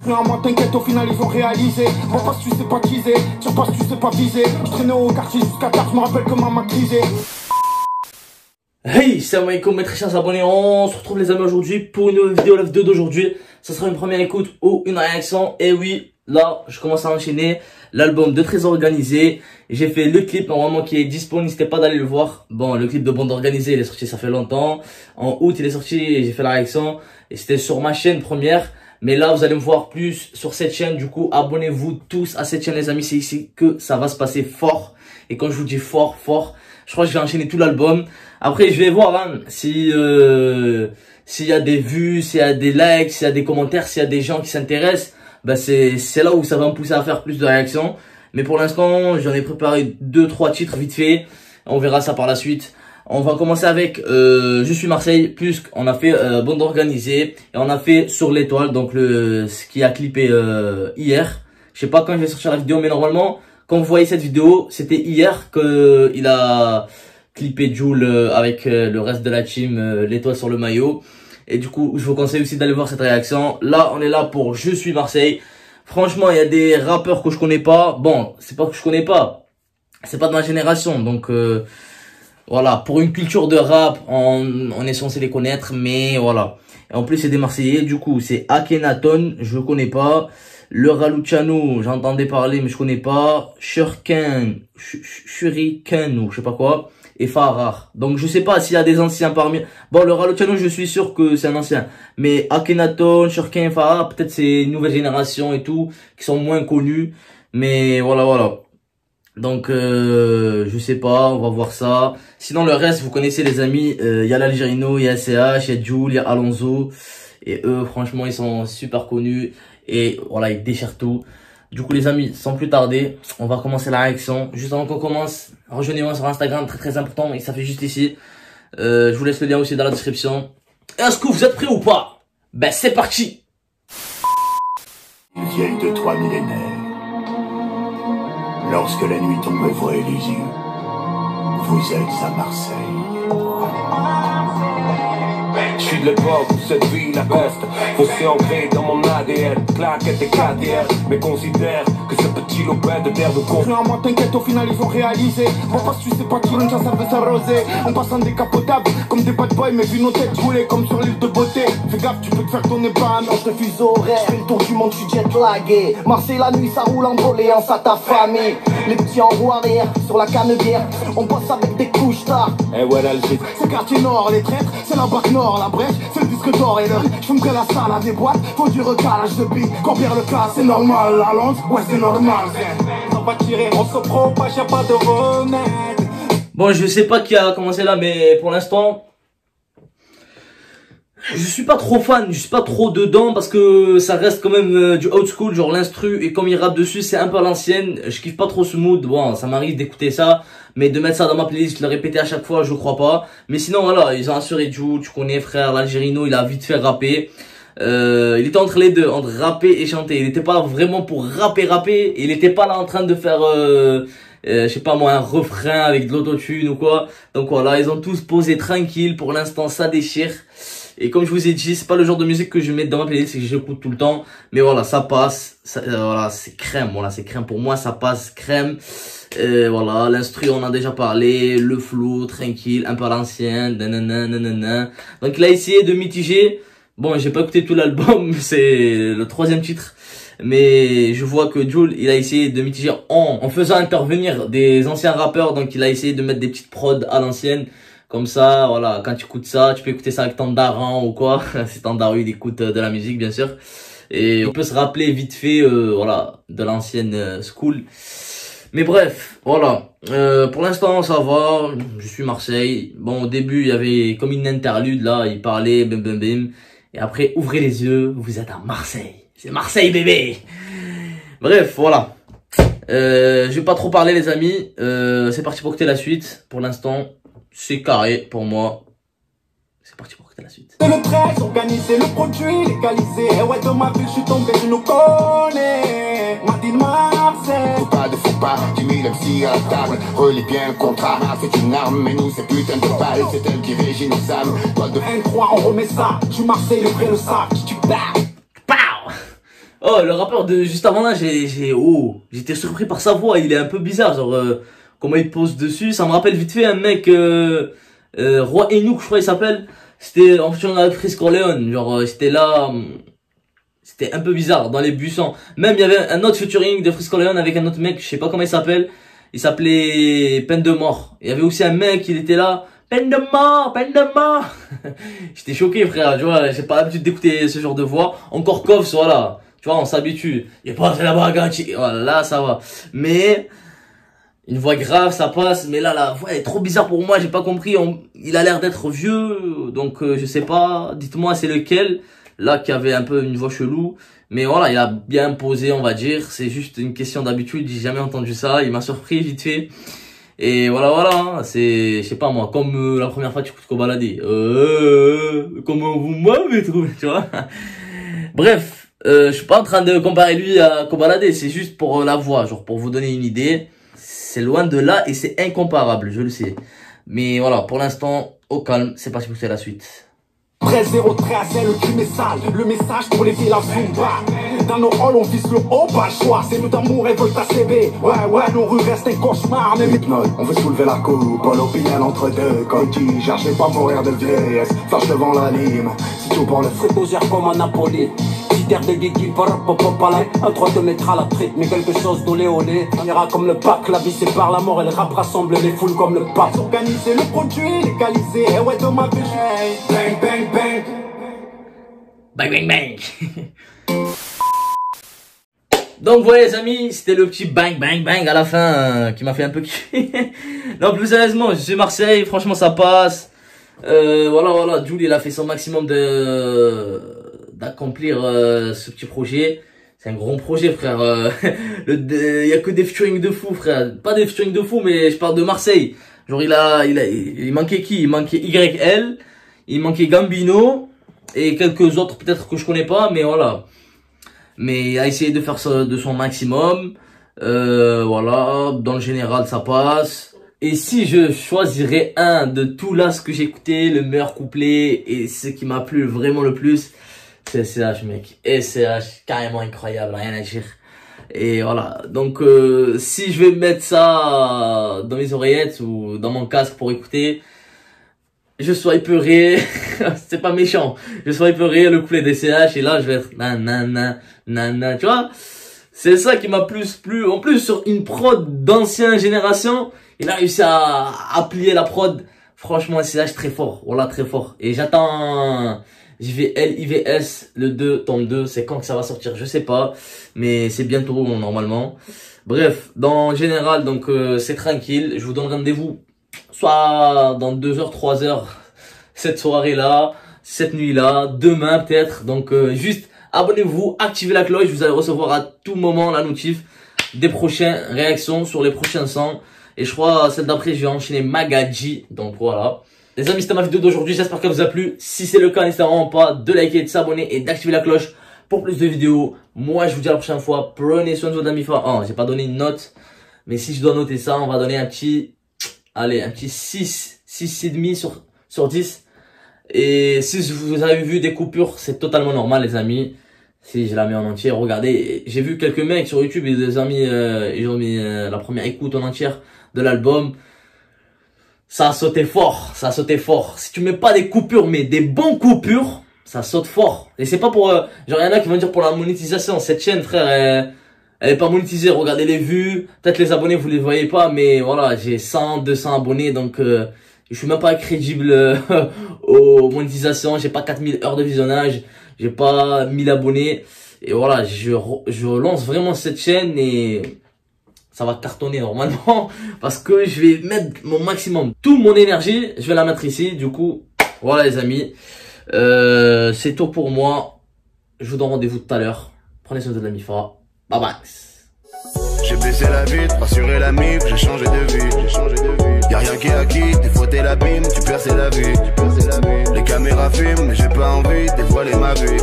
À moi t'inquiète, au final ils ont réalisé. Moi parce que tu sais pas teaser, sur parce que tu sais pas viser. Je traînais au quartier jusqu'à tard, je me rappelle comment m'a grisé. Hey, salam alaikum mes très chers abonnés, on se retrouve les amis aujourd'hui pour une nouvelle vidéo live 2 d'aujourd'hui. Ça sera une première écoute ou une réaction. Et oui, là je commence à enchaîner l'album de Très Organisé. J'ai fait le clip normalement qui est disponible, n'hésitez pas d'aller le voir. Bon, le clip de Bande Organisée il est sorti ça fait longtemps. En août il est sorti et j'ai fait la réaction. Et c'était sur ma chaîne première. Mais là vous allez me voir plus sur cette chaîne. Du coup abonnez-vous tous à cette chaîne les amis, c'est ici que ça va se passer fort. Et quand je vous dis fort, je crois que je vais enchaîner tout l'album. Après, je vais voir hein, si s'il y a des vues, s'il y a des likes, s'il y a des commentaires, s'il y a des gens qui s'intéressent. Bah c'est là où ça va me pousser à faire plus de réactions. Mais pour l'instant, j'en ai préparé 2-3 titres vite fait. On verra ça par la suite. On va commencer avec Je suis Marseille, plus on a fait Bande Organisée et on a fait Sur l'étoile, donc ce qui a clippé hier. Je sais pas quand je vais sortir la vidéo, mais normalement, quand vous voyez cette vidéo, c'était hier que il a clippé Jul avec le reste de la team, l'étoile sur le maillot. Et du coup, je vous conseille aussi d'aller voir cette réaction. Là, on est là pour Je suis Marseille. Franchement, il y a des rappeurs que je connais pas. Bon, c'est pas que je connais pas, c'est pas de ma génération. Donc voilà, pour une culture de rap, on est censé les connaître, mais voilà. Et en plus, c'est des Marseillais. Du coup, c'est Akhenaton, je connais pas. Le Raluciano, j'entendais parler, mais je connais pas. Shuriken, ou je sais pas quoi. Et Farrar. Donc, je sais pas s'il y a des anciens parmi. Bon, le Raluciano, je suis sûr que c'est un ancien. Mais Akhenaton, Shuriken et Farrar, peut-être c'est une nouvelle génération et tout, qui sont moins connus. Mais voilà. Donc, je sais pas, on va voir ça. Sinon, le reste, vous connaissez les amis. Il y a l'Algerino, il y a CH, il y a Jul, il y a Alonso. Et eux, franchement, ils sont super connus. Et voilà, ils déchirent tout. Du coup, les amis, sans plus tarder, on va commencer la réaction. Juste avant qu'on commence, rejoignez-moi sur Instagram, très important. Et ça fait juste ici. Je vous laisse le lien aussi dans la description. Est-ce que vous êtes prêts ou pas? Ben, c'est parti! Vieille de 3 millénaires. Lorsque la nuit tombe, ouvrez les yeux. Vous êtes à Marseille. Je suis de l'époque où cette ville la peste. Fossé ancré dans mon ADN. Claquette et KDR. Mais considère que ce petit lopin de terre de con. À moi t'inquiète, au final ils ont réalisé. Moi parce que tu sais pas tirer une chasse veut s'arroser. En passant décapotable comme des bad boys. Mais vu nos têtes rouler comme sur l'île de beauté. Fais gaffe, tu peux te faire tourner ban. Change de fuseau horaire, fais le tour du monde, je suis jet lagué. Marseille la nuit, ça roule en doléance à ta famille. Les petits en roue arrière, sur la cannebière. On passe avec des couches tard. Eh ouais, l'Alger. C'est quartier nord, les traîtres. C'est la bac nord, la brèche. C'est le disque d'or et le riz. J'fume que la salle à des boîtes. Faut du recalage de billes. Quand pire le cas, c'est normal. La Londres, ouais, c'est normal. On va tirer, on se propage, y'a pas de remède. Bon, je sais pas qui a commencé là, mais pour l'instant, je suis pas trop fan, je suis pas trop dedans parce que ça reste quand même du old school, genre l'instru et comme il rappe dessus, c'est un peu à l'ancienne. Je kiffe pas trop ce mood. Bon, ça m'arrive d'écouter ça, mais de mettre ça dans ma playlist, le répéter à chaque fois, je crois pas. Mais sinon, voilà, ils ont assuré Jul, tu connais frère, l'Algerino, il a vite fait rapper. Il était entre les deux, entre rapper et chanter. Il était pas vraiment pour rapper. Il était pas là en train de faire, je sais pas moi, un refrain avec de l'autotune ou quoi. Donc voilà, ils ont tous posé tranquille. Pour l'instant, ça déchire. Et comme je vous ai dit, c'est pas le genre de musique que je mets dans ma playlist et que j'écoute tout le temps. Mais voilà, ça passe. Voilà, c'est crème. Voilà, c'est crème pour moi, ça passe crème. Voilà, l'instru, on en a déjà parlé. Le flow, tranquille, un peu à l'ancienne. Nanana. Donc il a essayé de mitiger. Bon, j'ai pas écouté tout l'album, c'est le 3e titre. Mais je vois que Jul, il a essayé de mitiger en faisant intervenir des anciens rappeurs. Donc il a essayé de mettre des petites prods à l'ancienne. Comme ça, voilà, quand tu écoutes ça, tu peux écouter ça avec ton daron ou quoi. Si ton daron, il écoute de la musique, bien sûr. Et on peut se rappeler vite fait, voilà, de l'ancienne school. Mais bref, voilà. Pour l'instant, ça va. Je suis Marseille. Bon, au début, il y avait comme une interlude, là. Il parlait, bim. Et après, ouvrez les yeux, vous êtes à Marseille. C'est Marseille, bébé. Bref, voilà. Je vais pas trop parler, les amis. C'est parti pour écouter la suite. Pour l'instant, c'est carré pour moi. C'est parti pour écouter la suite. C'est le 13, organiser le produit, légalisé. Et ouais, de ma ville, je suis tombé, tu nous connais. Mardi de Marseille. Faut pas, 10 000 MC à la table. Relis bien le contrat, c'est une arme, mais nous c'est putain de balle. C'est elle qui régit nos âmes. Toi de N3, on remet ça. Je suis Marseille, le vrai, le sac. Tu parles. Pow! Oh, le rappeur de juste avant là, j'étais surpris par sa voix. Il est un peu bizarre, genre comment il pose dessus. Ça me rappelle vite fait un mec, Roi Enoch, je crois il s'appelle. C'était en featuring avec Freeze Corleone. Genre c'était là, c'était un peu bizarre dans les buissons. Même il y avait un autre featuring de Freeze Corleone avec un autre mec, je sais pas comment il s'appelle. Il s'appelait Peine de mort. Il y avait aussi un mec, il était là. Peine de mort, peine de mort. J'étais choqué, frère. Tu vois, j'ai pas l'habitude d'écouter ce genre de voix. Encore Koffs, voilà. Tu vois, on s'habitue. Il passe la bagage. Voilà, là, ça va. Mais, une voix grave, ça passe. Mais là, la voix est trop bizarre pour moi. J'ai pas compris. Il a l'air d'être vieux. Donc, je sais pas. Dites-moi, c'est lequel. Là, qui avait un peu une voix chelou. Mais voilà, il a bien posé, on va dire. C'est juste une question d'habitude. J'ai jamais entendu ça. Il m'a surpris vite fait. Et voilà, c'est, je sais pas moi, comme la première fois que tu écoutes Kobalade. Comment vous m'avez trouvé, tu vois. Bref, je suis pas en train de comparer lui à Kobalade, c'est juste pour la voix, genre pour vous donner une idée. C'est loin de là et c'est incomparable, je le sais. Mais voilà, pour l'instant, au calme, c'est parti pour la suite. 13-0-13, le crime est sale, le message pour les villas Zumba. Dans nos halls on vise le haut, pas le choix. C'est nous d'amour et veulent ACB. Ouais, nos rues restent un cauchemar. Mais hypnose, on veut soulever la coupe. Paul Opinion entre deux coquilles. Je vais pas mourir de vieillesse. Fâche devant la lime. Si tu prends le frigo, gère comme un Napoli. Terre de guigui, un 3 te mettra la trite, mais quelque chose d'olé olé. On ira comme le pack, la vie c'est par la mort et le rap rassemble les foules comme le pack. Organiser le produit, légaliser, et ouais, de ma vie, bang, bang, bang. Bang, bang, bang. Donc voilà les amis, c'était le petit bang, bang, bang à la fin qui m'a fait un peu kiffer. Non, plus sérieusement, je suis Marseille, franchement ça passe. Voilà, Jules il a fait son maximum d'accomplir ce petit projet. C'est un grand projet, frère. Il y a que des featuring de fou, frère. Pas des featuring de fou, mais je parle de Marseille. Genre il manquait qui? Il manquait YL, il manquait Gambino et quelques autres peut-être que je connais pas, mais voilà. Mais il a essayé de faire ça de son maximum. Voilà, dans le général ça passe. Et si je choisirais un de tout là ce que j'ai écouté, le meilleur couplet et ce qui m'a plu vraiment le plus, c'est SCH, mec. SCH, carrément incroyable, rien à dire. Et voilà, donc si je vais mettre ça dans mes oreillettes ou dans mon casque pour écouter, je swiperai, c'est pas méchant, je swiperai le couplet d'SCH et là je vais être nanana, tu vois. C'est ça qui m'a plus plu. En plus, sur une prod d'ancienne génération, il a réussi à plier la prod. Franchement, SCH très fort. Voilà, très fort. Et j'attends JVL, IVS, le 2, tome 2. C'est quand que ça va sortir, je sais pas. Mais c'est bientôt, normalement. Bref, dans général, donc c'est tranquille. Je vous donne rendez-vous soit dans 2 heures, 3 heures, cette soirée-là, cette nuit-là, demain peut-être. Donc juste abonnez-vous, activez la cloche, vous allez recevoir à tout moment la notif des prochaines réactions sur les prochains sons. Et je crois celle d'après je vais enchaîner Magadji. Donc voilà. Les amis, c'était ma vidéo d'aujourd'hui, j'espère qu'elle vous a plu. Si c'est le cas, n'hésitez vraiment pas de liker, de s'abonner et d'activer la cloche pour plus de vidéos. Moi je vous dis à la prochaine fois, prenez soin de votre ami fort. Oh, j'ai pas donné une note, mais si je dois noter ça, on va donner un petit, allez, un petit 6,5 sur 10. Et si vous avez vu des coupures, c'est totalement normal les amis. Si je la mets en entier, regardez, j'ai vu quelques mecs sur YouTube, ils ont mis la première écoute en entière de l'album. Ça a sauté fort, ça a sauté fort. Si tu mets pas des coupures, mais des bons coupures, ça saute fort. Et c'est pas pour, genre il y en a qui vont dire pour la monétisation. Cette chaîne, frère, elle est pas monétisée. Regardez les vues, peut-être les abonnés vous les voyez pas, mais voilà, j'ai 100, 200 abonnés, donc je suis même pas crédible aux monétisations. J'ai pas 4000 heures de visionnage, j'ai pas 1000 abonnés. Et voilà, je lance vraiment cette chaîne et ça va cartonner normalement parce que je vais mettre mon maximum. Toute mon énergie, je vais la mettre ici. Du coup, voilà les amis. C'est tout pour moi. Je vous donne rendez-vous tout à l'heure. Prenez soin de la MIFA. Bye bye. J'ai baissé la vitre, rassuré la MIF, j'ai changé de vie. Y'a rien qui est acquis, des fois t'es l'abîme, tu perds la vue. Les caméras filment, mais j'ai pas envie de dévoiler ma vie.